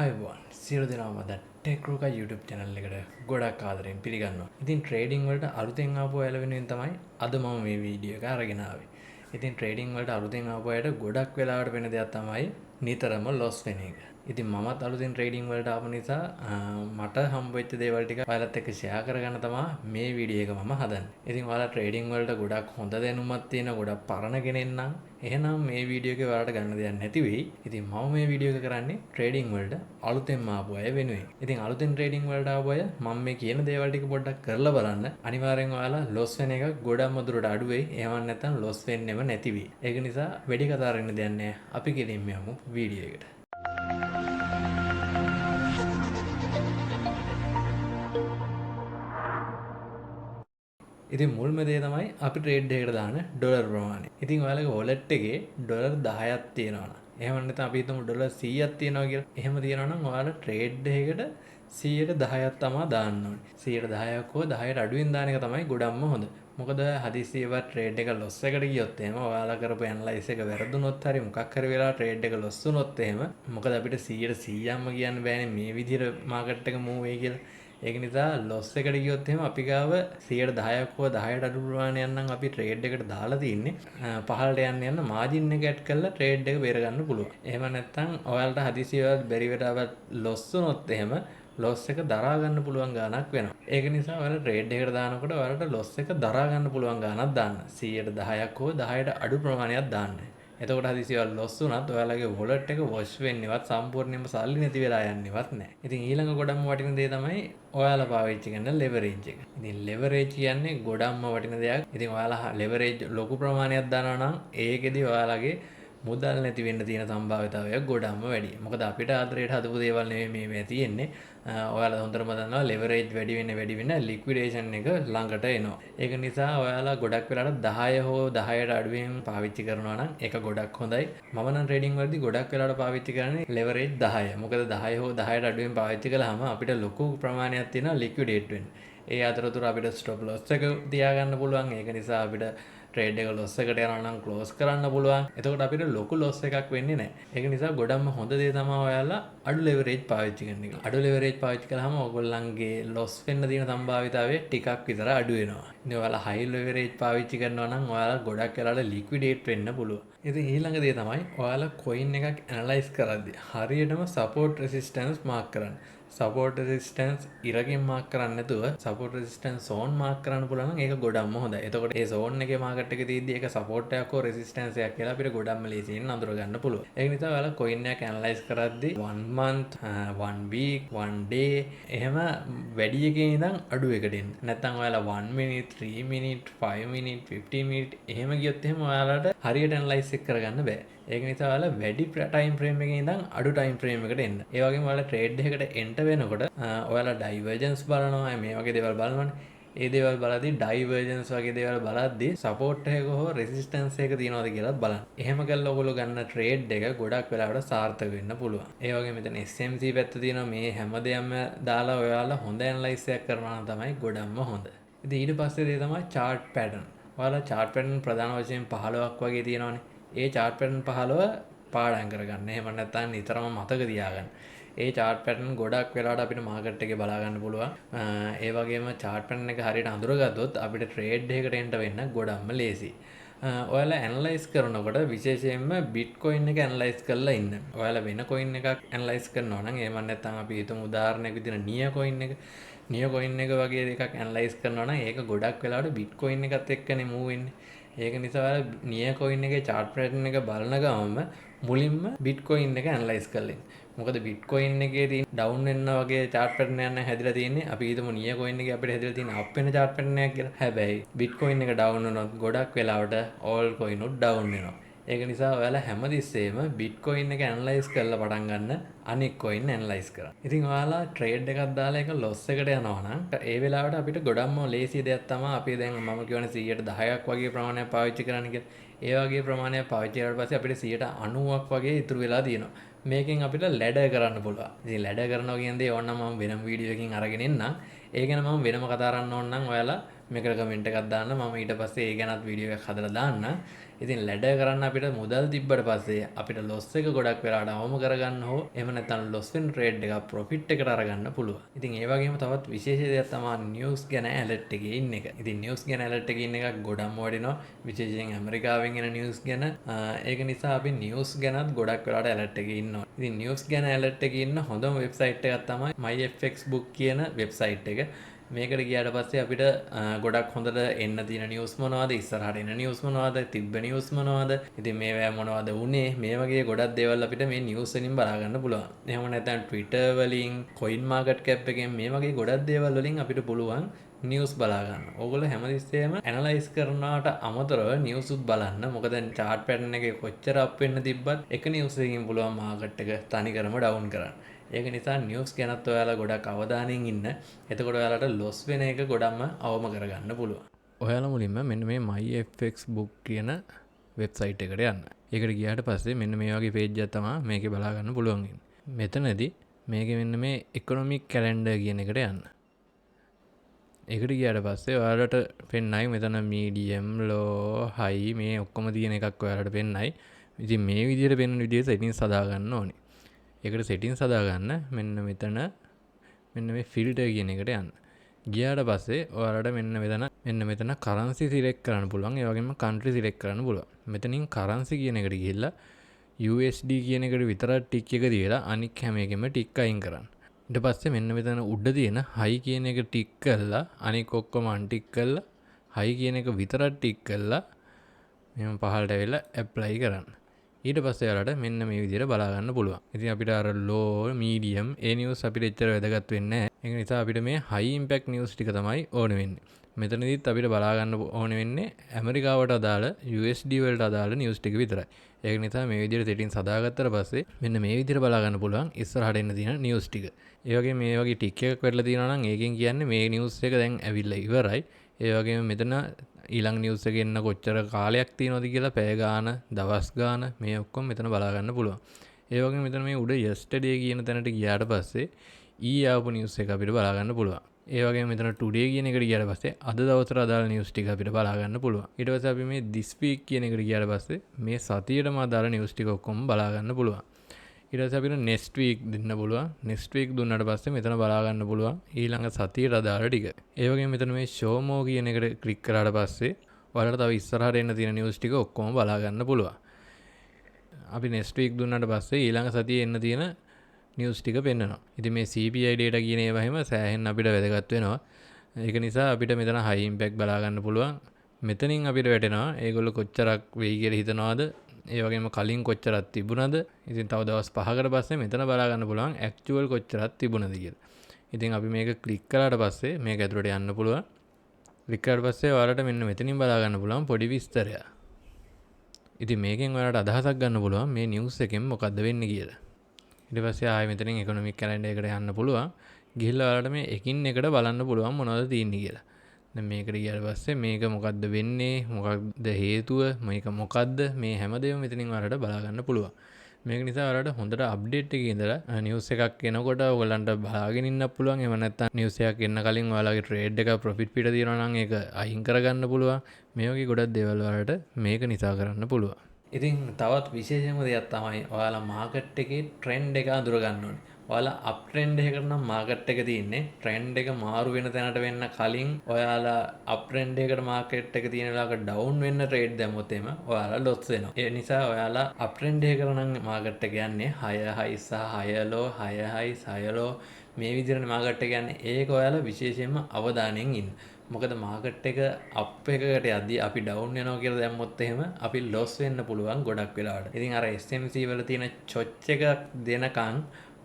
අයිබෝන් සියලු දෙනාම අද ටෙක්රෝකා YouTube channel එකට ගොඩක් ආදරෙන් පිළිගන්නවා. ඉතින් ට්‍රේඩින් වලට අලුතෙන් ආපු අය වෙනුවෙන් තමයි අද මම මේ වීඩියෝ එක අරගෙන ආවේ. ඉතින් ට්‍රේඩින් වලට අලුතෙන් ආපු අයට ගොඩක් වෙලාවට වෙන දෙයක් තමයි නිතරම ලොස් වෙන එක. ඉතින් මමත් අලුතෙන් ට්‍රේඩින් වලට ආපු නිසා මට හම්බෙච්ච දේවල් ටික ඔයාලත් එක්ක ෂෙයා කරගන්න තමයි මේ වීඩියෝ එක මම හදන්නේ. ඉතින් ඔයාලා ට්‍රේඩින් වලට ගොඩක් හොඳ දැනුමක් තියෙන ගොඩක් පරණ කෙනෙක් නම් එහෙනම් මේ වීඩියෝ එකේ ඔයාලට ගන්න දෙයක් නැති වෙයි. ඉතින් මම මේ වීඩියෝ එක කරන්නේ ට්‍රේඩින් වලට අලුතෙන් ආපු අය වෙනුවෙන්. ඉතින් අලුතෙන් ට්‍රේඩින් වලට ආපු අය මම මේ කියන දේවල් ටික පොඩ්ඩක් කරලා බලන්න. අනිවාර්යෙන් ඔයාලා ලොස් වෙන එක ගොඩක්ම දුරට අඩු වෙයි. එහෙම නැත්නම් ලොස් වෙන්නෙම නැති වෙයි. ඒක නිසා වැඩි කතා කරන්න දෙයක් නැහැ. අපි ගෙලින්ම යමු වීඩියෝ එකට. ඉතින් මුල්ම දේ තමයි අපි ට්‍රේඩ් එකකට දාන ඩොලර් ප්‍රමාණය. ඉතින් ඔයාලගේ වොලට් එකේ ඩොලර් 10ක් තියෙනවා නම් එහෙම නැත්නම් අපි හිතමු ඩොලර් 100ක් තියෙනවා කියලා. එහෙම තියෙනවා නම් ඔයාලා ට්‍රේඩ් එකකට 110ක් තමයි දාන්න ඕනේ. 110ක් හෝ 10ට අඩුවෙන් දාන එක තමයි ගොඩක්ම හොඳ. මොකද හදිසියෙව ට්‍රේඩ් එක ලොස් එකට ගියොත් එහෙම ඔයාලා කරපු ඇනලයිස් එක වැරදුනොත් හරි මොකක් හරි වෙලා ට්‍රේඩ් එක ලොස් වුනොත් එහෙම මොකද අපිට 100%ක්ම කියන්න බෑනේ මේ විදිහට මාකට් එක මූව් වෙයි කියලා. ඒක නිසා ලොස් එකට ගියොත් එහෙම අපි ගාව 10%ක් හෝ 10ට අඩු ප්‍රමාණයක් නම් අපි ට්‍රේඩ් එකට දාලා තින්නේ පහළට යන්න මාජින් එක ඇඩ් කරලා ට්‍රේඩ් එක බේර ගන්න පුළුවන්. එහෙම නැත්නම් ඔයාලට හදිසියෙවත් බැරි වෙලාවත් ලොස් වුනොත් එහෙම ලොස් එක දරා ගන්න පුළුවන් ගාණක් වෙනවා. ඒක නිසා ඔයාලා ට්‍රේඩ් එකට දානකොට ඔයාලට ලොස් එක දරා ගන්න පුළුවන් ගාණක් දාන්න. 110ක් හෝ 10ට අඩු ප්‍රමාණයක් දාන්න. එතකොට හදිසියෙවත් ලොස් වුණත් ඔයාලගේ වොලට් එක වොෂ් වෙන්නේවත් සම්පූර්ණයෙන්ම සල්ලි නැති වෙලා යන්නේවත් නැහැ. ඉතින් ඊළඟ ගොඩක්ම වටින දේ තමයි ඔයාලා පාවිච්චි කරන ලෙවරේජ් එක. ඉතින් ලෙවරේජ් කියන්නේ ගොඩක්ම වටින දෙයක්. ඉතින් ඔයාලා ලෙවරේජ් ලොකු ප්‍රමාණයක් දානවා නම් ඒකෙදි ඔයාලගේ මුදල් නැති වෙන්න තියෙන සම්භාවිතාවය ගොඩක්ම වැඩි. මොකද අපිට ආදරයට හදපු දේවල් නෙමෙයි මේ තියෙන්නේ. ඔයාලා හොඳටම දන්නවා ලෙවරේජ් වැඩි වෙන්න ලික්විඩේෂන් එක ළඟට එනවා. ඒක නිසා ඔයාලා ගොඩක් වෙලාවට 10 හෝ 10ට අඩුවෙන් පාවිච්චි කරනවා නම් ඒක ගොඩක් හොඳයි. මම නම් ට්‍රේඩින් වලදී ගොඩක් වෙලාවට පාවිච්චි කරන්නේ ලෙවරේජ් 10. මොකද 10 හෝ 10ට අඩුවෙන් පාවිච්චි කළාම අපිට ලොකු ප්‍රමාණයක් තියෙනවා ලික්විඩේට් වෙන්න. ඒ අතරතුර අපිට ස්ටොප් ලොස් එක තියාගන්න පුළුවන්. ඒක නිසා අපිට ට්‍රේඩ් එක ලොස් එකට යනවා නම් ක්ලෝස් කරන්න පුළුවන්. එතකොට අපිට ලොකු ලොස් එකක් වෙන්නේ නැහැ. ඒක නිසා ගොඩක්ම හොඳ දේ තමයි ඔයාලා අඩු ලෙවරේජ් පාවිච්චි කරන එක. අඩු ලෙවරේජ් පාවිච්චි කළාම ඔයගොල්ලන්ගේ ලොස් වෙන්න තියෙන සම්භාවිතාවය ටිකක් විතර අඩු වෙනවා. ඉතින් ඔයාලා හයි ලෙවරේජ් පාවිච්චි කරනවා නම් ඔයාලා ගොඩක් වෙලාවට ලික්විඩේට් වෙන්න පුළුවන්. ඉතින් ඊළඟ දේ තමයි ඔයාලා කොයින් එකක් ඇනලයිස් කරද්දී හරියටම සපෝට් රෙසිස්ටන්ස් මාක් කරන්න. සපෝට් රෙසිස්ටන්ස් ඉරකින් මාක් කරන්නේ නැතුව සපෝට් රෙසිස්ටන්ස් සෝන් මාක් කරන්න පුළුවන් නම් ඒක ගොඩක්ම හොඳයි. එතකොට ඒ සෝන් එකේ මාකට් එකේ තියෙද්දි ඒක සපෝට් එකක් හෝ රෙසිස්ටන්ස් එකක් කියලා අපිට ගොඩක්ම ලේසියෙන් අඳුර ගන්න පුළුවන්. ඒක නිසා ඔයාලා කොයින් එකක් ඇනලයිස් කරද්දී 1 month 1 week 1 day එහෙම වැඩි එකේ ඉඳන් අඩු එකට එන්න. නැත්නම් ඔයාලා 1 minute 3 minute 5 minute 15 minute එහෙම ගියොත් එහෙම ඔයාලට හරියට ඇනලයිස් එක කරගන්න බෑ. ඒක නිසා ඔයාලා වැඩි ටයිම් ෆ්‍රේම් එකකින් ඉඳන් අඩු ටයිම් ෆ්‍රේම් එකට එන්න. ඒ වගේම ඔයාලා ට්‍රේඩ් එකකට එන්ටර් වෙනකොට ඔයාලා ඩයිවර්ජන්ස් බලනවා මේ වගේ දේවල් බලනවනේ. ඒ දේවල් බලද්දී ඩයිවර්ජන්ස් වගේ දේවල් බලද්දී සපෝට් එකක හෝ රෙසිස්ටන්ස් එකක තියනවාද කියලා බලන්න. එහෙම කළා ඔයගොල්ලෝ ගන්න ට්‍රේඩ් එක ගොඩක් වෙලාවට සාර්ථක වෙන්න පුළුවන්. ඒ වගේම මෙතන SMC පැත්ත තියෙනවා මේ හැම දෙයක්ම දාලා ඔයාලා හොඳ ඇනලයිස් එකක් කරනවා නම් තමයි ගොඩක්ම හොඳ. ඉතින් ඊට පස්සේ දේ තමයි chart pattern. ඔයාලා chart pattern ප්‍රධාන වශයෙන් 15ක් වගේ තියෙනවානේ. ඒ chart pattern 15 පාඩම් කරගන්න. එහෙම නැත්නම් නිතරම මතක තියාගන්න. ඒ chart pattern ගොඩක් වෙලාවට අපිට මාකට් එකේ බලා ගන්න පුළුවන්. ඒ වගේම chart pattern එක හරියට අඳුරගත්තොත් අපිට ට්‍රේඩ් එකකට එන්න වෙන්න ගොඩක්ම ලේසි. ඔයාලා ඇනලයිස් කරනකොට විශේෂයෙන්ම බිට්කොයින් එක ඇනලයිස් කරලා ඉන්න. ඔයාලා වෙන කොයින් එකක් ඇනලයිස් කරනවා නම් එහෙම නැත්නම් අපි හිතමු උදාහරණයක් විදිහට නිය කොයින් එක නිය කොයින් එක වගේ එකක් ඇනලයිස් කරනවා නම් ඒක ගොඩක් වෙලාවට බිට්කොයින් එකත් එක්කනේ මූව් වෙන්නේ. ඒක නිසා ඔයාලා නිය කොයින් එකේ chart pattern එක බලන ගමන්ම මුලින්ම බිට්කොයින් එක ඇනලයිස් කරලා ඉන්න. මොකද බිට්කොයින් එකේ තියෙන ඩවුන් වෙන්න වගේ chart pattern එකක් නැහැ හැදිලා තියෙන්නේ. අපි හිතමු නිය කොයින් එකේ අපිට හැදිලා තියෙන අප් වෙන chart pattern එකක් කියලා. හැබැයි බිට්කොයින් එක ඩවුන් වුණොත් ගොඩක් වෙලාවට ඕල් කොයින් උත් ඩවුන් වෙනවා. ඒක නිසා ඔයාලා හැමතිස්සෙම බිට්කොයින් එක ඇනලයිස් කරලා පටන් ගන්න අනික් කොයින් ඇනලයිස් කරන්න. ඉතින් ඔයාලා ට්‍රේඩ් එකක් දාලා ඒක ලොස් එකට යනවා නම් ඒ වෙලාවට අපිට ගොඩක්ම ලේසි දෙයක් තමයි අපි දැන් මම කියවනේ 110ක් වගේ ප්‍රමාණයක් පාවිච්චි කරන්න කියලා. ඒ වගේ ප්‍රමාණයක් පාවිච්චි කරලා පස්සේ අපිට 90ක් වගේ ඉතුරු වෙලා තියෙනවා. මේකෙන් අපිට ලැඩර් කරන්න පුළුවන්. ඉතින් ලැඩර් කරනවා කියන්නේ ඕනනම් මම වෙනම වීඩියෝ එකකින් අරගෙන එන්නම්. ඒ ගැන මම වෙනම කතා කරන්න ඕන නම් ඔයාලා මේකට කමෙන්ට් එකක් දාන්න. මම ඊට පස්සේ ඒ ගැනත් වීඩියෝ එකක් හදලා දාන්න. ඉතින් ලැඩ කරන්න අපිට මුදල් තිබ්බට පස්සේ අපිට ලොස් එක ගොඩක් වෙලාට අවම කරගන්න හෝ එහෙම නැත්නම් ලොස් වෙන ට්‍රේඩ් එකක් ප්‍රොෆිට් එකට අරගන්න පුළුවන්. ඉතින් ඒ වගේම තවත් විශේෂ දෙයක් තමයි නිවුස් ගැන ඇලර්ට් එකේ ඉන්න එක. ඉතින් නිවුස් ගැන ඇලර්ට් එකේ ඉන්න එකක් ගොඩක්ම වටිනවා. විශේෂයෙන් ඇමරිකාවෙන් එන නිවුස් ගැන. ඒක නිසා අපි නිවුස් ගැනත් ගොඩක් වෙලාට ඇලර්ට් එකේ ඉන්නවා. ඉතින් නිවුස් ගැන ඇලර්ට් එකේ ඉන්න හොඳම වෙබ්සයිට් එකක් තමයි myfxbook කියන වෙබ්සයිට් එක. මේකට ගියාට පස්සේ අපිට ගොඩක් හොඳට එන්න තියෙන නිවුස් මොනවද, ඉස්සරහට එන නිවුස් මොනවද, තිබ්බ නිවුස් මොනවද, ඉතින් මේවා මොනවද උනේ, මේ වගේ ගොඩක් දේවල් අපිට මේ නිවුස් වලින් බලා ගන්න පුළුවන්. එහෙම නැත්නම් Twitter වලින්, coin market cap එකෙන් මේ වගේ ගොඩක් දේවල් වලින් අපිට පුළුවන් නිවස් බලා ගන්න. ඕගොල්ලෝ හැමතිස්සෙම ඇනලයිස් කරනවට අමතරව නිවුස් උත් බලන්න. මොකද දැන් chart pattern එකේ කොච්චර අප් වෙන්න තිබ්බත් එක නිවුස් එකකින් පුළුවන් මාකට් එක තනිකරම ඩවුන් කරන්න. ඒක නිසා නිවස් ගැනත් ඔයාලා ගොඩක් අවධානයෙන් ඉන්න. එතකොට ඔයාලට ලොස් වෙන එක ගොඩක්ම අවම කරගන්න පුළුවන්. ඔයාලා මුලින්ම මෙන්න මේ myfxbook කියන වෙබ්සයිට් එකට යන්න. ඒකට ගියාට පස්සේ මෙන්න මේ වගේ පේජ් එකක් තමයි මේකේ බලා ගන්න පුළුවන්. මෙතනදී මේකේ මෙන්න මේ economic calendar කියන එකට යන්න. ඒකට ගියාට පස්සේ ඔයාලට පෙන්නයි මෙතන medium, low, high මේ ඔක්කොම තියෙන එකක් ඔයාලට පෙන්නයි. ඉතින් මේ විදිහට පෙන්වන විදිහට settings හදා ගන්න ඕනේ. ඒකට settings හදාගන්න මෙන්න මේ filter කියන එකට යන්න. ගියාට පස්සේ ඔයාලට මෙන්න මෙතන currency select කරන්න පුළුවන්. ඒ වගේම country select කරන්න පුළුවන්. මෙතනින් currency කියන එකට ගිහිල්ලා USD කියන එකට විතරක් ටික් එක දීලා අනික් හැම එකෙම ටික් අයින් කරන්න. ඊට පස්සේ මෙන්න මෙතන උඩ තියෙන high කියන එක ටික් කරලා අනික් ඔක්කොම අන්ටික් කරලා high කියන එක විතරක් ටික් කරලා මෙහෙම පහළට ඇවිල්ලා apply කරන්න. ඊට පස්සේ ඔයාලට මෙන්න මේ විදිහට බලා ගන්න පුළුවන්. ඉතින් අපිට අර low, medium ඒ news අපිට එච්චර වැදගත් වෙන්නේ නැහැ. ඒක නිසා අපිට මේ high impact news ටික තමයි ඕනේ වෙන්නේ. මෙතනදිත් අපිට බලා ගන්න ඕනේ වෙන්නේ ඇමරිකාවට අදාළ USD වලට අදාළ news ටික විතරයි. ඒක නිසා මේ විදිහට settings හදාගත්තට පස්සේ මෙන්න මේ විදිහට බලා ගන්න පුළුවන් ඉස්සරහට එන්න තියෙන news ටික. ඒ වගේ මේ වගේ ටික් එකක් වැටලා තියෙනවා නම් ඒකෙන් කියන්නේ මේ news එක දැන් ඇවිල්ලා ඉවරයි. ඒ වගේම මෙතන ඊළඟ නිවස් එකේ එන්න කොච්චර කාලයක් තියෙනවද කියලා පැය ගාන, දවස් ගාන මේ ඔක්කොම මෙතන බලා ගන්න පුළුවන්. ඒ වගේම මෙතන මේ උඩ yesterday කියන තැනට ගියාට පස්සේ ඊයේ ආපු නිවස් එක අපිට බලා ගන්න පුළුවන්. ඒ වගේම මෙතන today කියන එකට ගියාට පස්සේ අද දවසට අදාළ නිවස් ටික අපිට බලා ගන්න පුළුවන්. ඊට පස්සේ අපි මේ this week කියන එකට ගියාට පස්සේ මේ සතියේටම අදාළ නිවස් ටික ඔක්කොම බලා ගන්න පුළුවන්. ඊට පස්සේ අපිට next week දෙන්න පුළුවන්. next week දුන්නාට පස්සේ මෙතන බලා ගන්න පුළුවන් ඊළඟ සතියට අදාළ ටික. ඒ වගේම මෙතන මේ show more කියන එකට ක්ලික් කරාට පස්සේ ඔයාලට තව ඉස්සරහට එන්න තියෙන නිවස් ටික ඔක්කොම බලා ගන්න පුළුවන්. අපි next week දුන්නාට පස්සේ ඊළඟ සතියේ එන්න තියෙන නිවස් ටික පෙන්නනවා. ඉතින් මේ CPI data කියන ඒවා හැම සෑහෙන්න අපිට වැදගත් වෙනවා. ඒක නිසා අපිට මෙතන high impact බලා ගන්න පුළුවන්. මෙතනින් අපිට වැටෙනවා ඒගොල්ලෝ කොච්චරක් වෙයි කියලා හිතනවාද, ඒ වගේම කලින් කොච්චරක් තිබුණද. ඉතින් තව දවස් 5කට පස්සේ මෙතන බලා ගන්න පුළුවන් ඇක්චුවල් කොච්චරක් තිබුණද කියලා. ඉතින් අපි මේක ක්ලික් කරාට පස්සේ මේක ඇතුළට යන්න පුළුවන්. ක්ලික් කරාට පස්සේ ඔයාලට මෙන්න මෙතනින් බලා ගන්න පුළුවන් පොඩි විස්තරයක්. ඉතින් මේකෙන් ඔයාලට අදහසක් ගන්න පුළුවන් මේ නිවුස් එකෙන් මොකද්ද වෙන්නේ කියලා. ඊට පස්සේ ආයෙ මෙතනින් ඉකොනොමික් කැලෙන්ඩර් එකට යන්න පුළුවන්. ගිහිල්ලා ඔයාලට මේ එකින් එකට බලන්න පුළුවන් මොනවද තියෙන්නේ කියලා. දැන් මේකට ගියාට පස්සේ මේක මොකද්ද වෙන්නේ, මොකක්ද හේතුව, මේක මොකද්ද, මේ හැමදේම මෙතනින් ඔයාලට බලා ගන්න පුළුවන්. මේක නිසා ඔයාලට හොඳට අප්ඩේට් එකේ ඉඳලා නිවුස් එකක් එනකොට ඔයගලන්ට බලාගෙන ඉන්න පුළුවන්. එහෙම නැත්නම් නිවුස් එකක් එන්න කලින් ඔයාලගේ ට්‍රේඩ් එක ප්‍රොෆිට් පිට තියෙනවා නම් ඒක අයින් කරගන්න පුළුවන්. මේ වගේ ගොඩක් දේවල් වලට මේක නිසා කරන්න පුළුවන්. ඉතින් තවත් විශේෂම දෙයක් තමයි ඔයාලා මාකට් එකේ ට්‍රෙන්ඩ් එක අඳුර ගන්න ඕනේ. ඔයාලා අප් ට්‍රෙන්ඩ් එකකට නම් මාකට් එක තියෙන්නේ. ට්‍රෙන්ඩ් එක මාරු වෙන තැනට වෙන්න කලින් ඔයාලා අප් ට්‍රෙන්ඩ් එකකට මාකට් එක තියෙන වෙලාවක ඩවුන් වෙන්න ට්‍රේඩ් දැම්මොත් එම ඔයාලා ලොස් වෙනවා. ඒ නිසා ඔයාලා අප් ට්‍රෙන්ඩ් එකකට නම් මාකට් එක යන්නේ 6 high සහ 6 low 6 high 6 low මේ විදිහට මාකට් එක යන්නේ. ඒක ඔයාලා විශේෂයෙන්ම අවධානයෙන් ඉන්න. මොකද මාකට් එක අප් එකකට යද්දී අපි ඩවුන් වෙනවා කියලා දැම්මොත් එහෙම අපි ලොස් වෙන්න පුළුවන් ගොඩක් වෙලාවට. ඉතින් අර SMC වල තියෙන චොච් එක දෙනකන්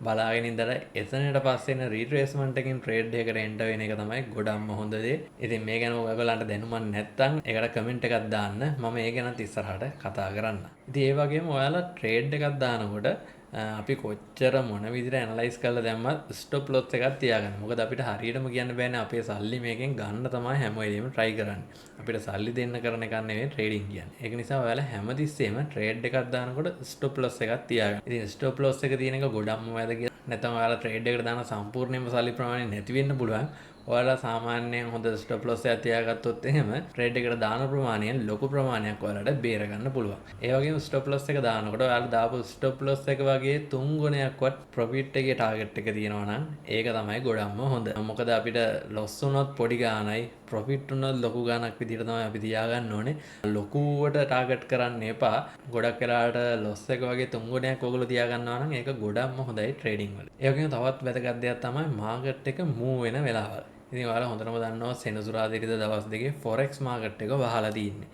බලාගෙන ඉඳලා එතනට පස්සේ එන රීට්‍රේස්මන්ට් එකකින් ට්‍රේඩ් එකකට එන්ටර් වෙන එක තමයි ගොඩක්ම හොඳ දේ. ඉතින් මේ ගැන ඔයගොල්ලන්ට දැනුමක් නැත්නම් ඒකට කමෙන්ට් එකක් දාන්න. මම ඒ ගැනත් ඉස්සරහට කතා කරන්න. ඉතින් ඒ වගේම ඔයාලා ට්‍රේඩ් එකක් දානකොට අපි කොච්චර මොන විදිහට ඇනලයිස් කරලා දැම්මත් ස්ටොප් ලොස් එකක් තියාගන්න. මොකද අපිට හරියටම කියන්න බෑනේ අපේ සල්ලි මේකෙන් ගන්න තමයි හැම වෙලෙම try කරන්නේ. අපිට සල්ලි දෙන්න කරන එක නෙවෙයි ට්‍රේඩින් කියන්නේ. ඒක නිසා ඔයාලා හැමතිස්සෙම ට්‍රේඩ් එකක් දානකොට ස්ටොප් ලොස් එකක් තියාගන්න. ඉතින් ස්ටොප් ලොස් එක තියෙන එක ගොඩක්ම වැදගත්. නැත්නම් ඔයාලා ට්‍රේඩ් එකට දාන සම්පූර්ණයෙන්ම සල්ලි ප්‍රමාණය නැති වෙන්න පුළුවන්. ඔයාලා සාමාන්‍යයෙන් හොඳ ස්ටොප් ලොස් එකක් තියාගත්තොත් එහෙම ට්‍රේඩ් එකට දාන ප්‍රමාණයෙන් ලොකු ප්‍රමාණයක් ඔයාලට බේර ගන්න පුළුවන්. ඒ වගේම ස්ටොප් ලොස් එක දානකොට ඔයාලා දාපු ස්ටොප් ලොස් එක වගේ 3 ගුණයක්වත් ප්‍රොෆිට් එකේ ටාගට් එක තියෙනවා නම් ඒක තමයි ගොඩක්ම හොඳ. මොකද අපිට ලොස් වුණොත් පොඩි ගාණයි ප්‍රොෆිට් වුණොත් ලොකු ගාණක් විදිහට තමයි අපි තියාගන්න ඕනේ. ලොකුවට ටාගට් කරන්න එපා. ගොඩක් වෙලාවට ලොස් එක වගේ 3 ගුණයක් ඔයගොල්ලෝ තියාගන්නවා නම් ඒක ගොඩක්ම හොඳයි ට්‍රේඩින් වල. ඒ වගේම තවත් වැදගත් දෙයක් තමයි මාකට් එක මූව් වෙන වෙලාවල්. ඉතින් ඔයාලා හොඳටම දන්නවා සෙනසුරාදා ඉරිදා දවස් දෙකේ ෆොරෙක්ස් මාකට් එක වහලා තියෙන්නේ.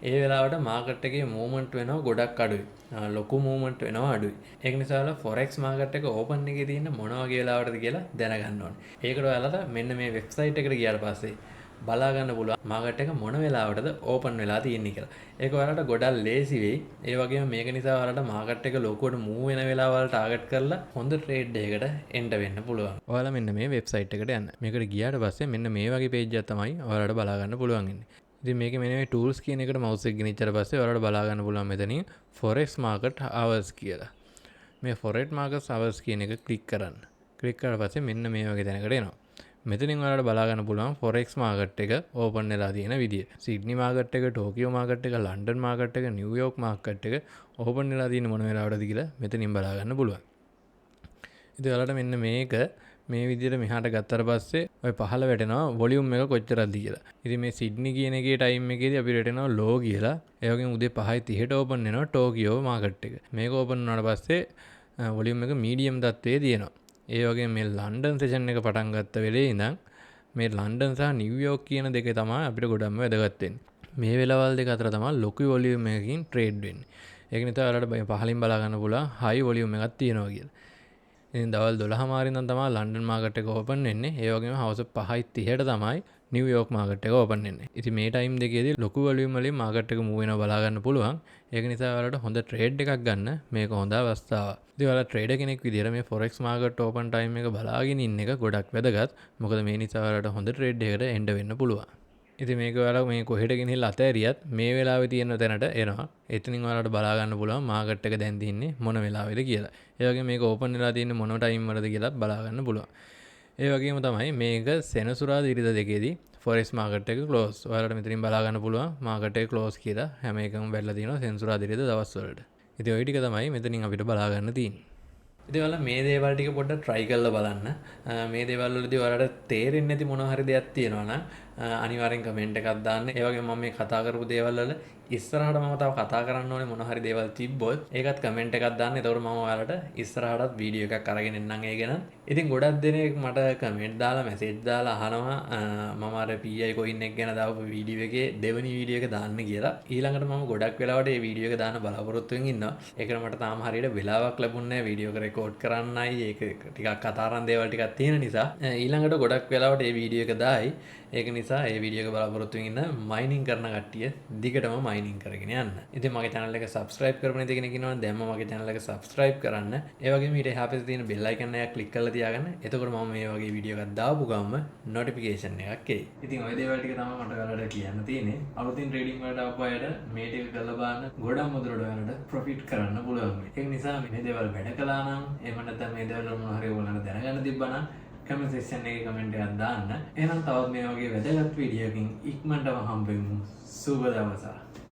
ඒ වෙලාවට මාකට් එකේ මූව්මන්ට් වෙනවා ගොඩක් අඩුයි. ලොකු මූව්මන්ට් වෙනවා අඩුයි. ඒක නිසා ඔයාලා ෆොරෙක්ස් මාකට් එක ඕපන් එකේ තියෙන මොන වගේ වෙලාවටද කියලා දැනගන්න ඕනේ. ඒකට ඔයාලා මෙන්න මේ වෙබ්සයිට් එකට ගියාට පස්සේ බලා ගන්න පුළුවන් මාකට් එක මොන වෙලාවටද ඕපන් වෙලා තියෙන්නේ කියලා. ඒක ඔයාලට ගොඩක් ලේසි වෙයි. ඒ වගේම මේක නිසා ඔයාලට මාකට් එක ලොකුවට මූව් වෙන වෙලාවල් ටාගට් කරලා හොඳ ට්‍රේඩ් එකකට එන්න වෙන්න පුළුවන්. ඔයාලා මෙන්න මේ වෙබ්සයිට් එකට යන්න. මේකට ගියාට පස්සේ මෙන්න මේ වගේ පේජ් එකක් තමයි ඔයාලට බලා ගන්න පුළුවන් ඉන්නේ. ඉතින් මේකේ මෙන්න මේ tools කියන එකට mouse එක ගෙනිච්චට පස්සේ ඔයාලට බලා ගන්න පුළුවන් මෙතනින් forex market hours කියලා. මේ forex market hours කියන එක ක්ලික් කරන්න. ක්ලික් කරලා පස්සේ මෙන්න මේ වගේ තැනකට එනවා. මෙතනින් ඔයාලට බලා ගන්න පුළුවන් forex market එක ඕපන් වෙලා තියෙන විදිය. සිඩ්නි market එක, ටෝකියෝ market එක, ලන්ඩන් market එක, නිව්යෝර්ක් market එක ඕපන් වෙලා තියෙන මොන වෙලාවටද කියලා මෙතනින් බලා ගන්න පුළුවන්. ඉතින් ඔයාලට මෙන්න මේක මේ විදිහට මෙහාට ගත්තට පස්සේ ඔය පහළ වැටෙනවා වොලියුම් එක කොච්චරද කියලා. ඉතින් මේ සිඩ්නි කියන එකේ ටයිම් එකේදී අපිට වැටෙනවා ලෝ කියලා. ඒ වගේම උදේ 5:30ට ඕපන් වෙනවා ටෝකියෝ මාකට් එක. මේක ඕපන් වුණාට පස්සේ වොලියුම් එක මීඩියම් තත්ත්වයේ තියෙනවා. ඒ වගේ මේ ලන්ඩන් සෙෂන් එක පටන් ගත්ත වෙලේ ඉඳන් මේ ලන්ඩන් සහ නිව්යෝර්ක් කියන දෙකේ තමයි අපිට ගොඩක්ම වැදගත් වෙන්නේ. මේ වෙලාවල් දෙක අතර තමයි ලොකු වොලියුම් එකකින් ට්‍රේඩ් වෙන්නේ. ඒක නිසා ඔයාලට පහලින් බලා ගන්න පුළුවන් හයි වොලියුම් එකක් තියෙනවා කියලා. ඉතින් දවල් 12 මාරින් නම් තමයි ලන්ඩන් මාකට් එක ඕපන් වෙන්නේ. ඒ වගේම හවස 5:30ට තමයි නිව්යෝර්ක් මාකට් එක ඕපන් වෙන්නේ. ඉතින් මේ ටයිම් දෙකේදී ලොකු වොලියුම් වලින් මාකට් එක මූව් වෙනවා බලා ගන්න පුළුවන්. ඒක නිසා ඔයාලට හොඳ ට්‍රේඩ් එකක් ගන්න මේක හොඳ අවස්ථාවක්. ඉතින් ඔයාලා ට්‍රේඩර් කෙනෙක් විදිහට මේ forex market open time එක බලාගෙන ඉන්න එක ගොඩක් වැදගත්. මොකද මේ නිසා ඔයාලට හොඳ ට්‍රේඩ් එකකට එන්න වෙන්න පුළුවන්. ඉතින් මේක ඔයාලා මේ කොහෙට ගෙනහිල්ලා අතෑරියත් මේ වෙලාවේ තියෙන තැනට එනවා. එතනින් ඔයාලට බලා ගන්න පුළුවන් මාකට් එක දැන් තින්නේ මොන වෙලාවේද කියලා. ඒ වගේම මේක ඕපන් වෙලා තියෙන්නේ මොන ටයිම් වලද කියලාත් බලා ගන්න පුළුවන්. ඒ වගේම තමයි මේක සෙනසුරාදා ඉරිදා දෙකේදී forex market එක close. ඔයාලට මෙතනින් බලා ගන්න පුළුවන් market එක close කියලා හැම එකම බැලලා තියෙනවා සෙනසුරාදා ඉරිදා දවස් වලට. ඉතින් ওই ටික තමයි මෙතනින් අපිට බලා ගන්න තියෙන්නේ. ඉතින් ඔයාලා මේ දේවල් ටික පොඩ්ඩක් try කරලා බලන්න. මේ දේවල් වලදී ඔයාලට තේරෙන්නේ නැති මොන හරි දෙයක් තියෙනවා නම් අනිවාර්යෙන් කමෙන්ට් එකක් දාන්න. ඒ වගේම මම මේ කතා කරපු දේවල් වල ඉස්සරහට මම තව කතා කරන්න ඕනේ මොන හරි දේවල් තිබ්බොත් ඒකත් කමෙන්ට් එකක් දාන්න. එතකොට මම ඔයාලට ඉස්සරහටත් වීඩියෝ එකක් අරගෙන එන්නම් ඒ ගැන. ඉතින් ගොඩක් දෙනෙක් මට කමෙන්ට් දාලා මැසේජ් දාලා අහනවා මම අර PI coin එක ගැන දාපු වීඩියෝ එකේ දෙවෙනි වීඩියෝ එක දාන්න කියලා. ඊළඟට මම ගොඩක් වෙලාවට මේ වීඩියෝ එක දාන්න බලාපොරොත්තු වෙමින් ඉන්නවා. ඒකට මට තාම හරියට වෙලාවක් ලැබුණේ නැහැ වීඩියෝ එක රෙකෝඩ් කරන්නයි. ඒක ටිකක් කතාරන් දේවල් ටිකක් තියෙන නිසා ඊළඟට ගොඩක් වෙලාවට මේ වීඩියෝ එක දායි. ඒක නිසා මේ වීඩියෝ එක බලාපොරොත්තු වෙමින් ඉන්න මයිනින් කරන කට්ටිය දිගටම මයිනින් කරගෙන යන්න. ඉතින් මගේ channel එක subscribe කරපු නැති කෙනෙක් ඉන්නවනම් දැන්ම මගේ channel එක subscribe කරන්න. ඒ වගේම ඊට එහා පැත්තේ තියෙන bell icon එක click කරලා තියාගන්න. එතකොට මම මේ වගේ වීඩියෝ එකක් දාපු ගමන් notification එකක් එයි. ඉතින් ওই දේවල් ටික තමයි මට ඔයාලට කියන්න තියෙන්නේ. අලුතින් trading වලට ආපු අයට මේ ටික කරලා බලන්න ගොඩක් මුදලට ඔයාලට profit කරන්න පුළුවන්. ඒක නිසා මේ දේවල් වැඩ කළා නම් එහෙම නැත්නම් මේ දේවල් මොනවා හරි ඔයාලට දැනගන්න තිබ්බා නම් කමෙන්ට් සෙක්ෂන් එකේ කමෙන්ට් එකක් දාන්න. එහෙනම් තවත් මේ වගේ වැදගත් වීඩියෝ එකකින් ඉක්මනටම හම්බෙමු. සුබ දවසක්.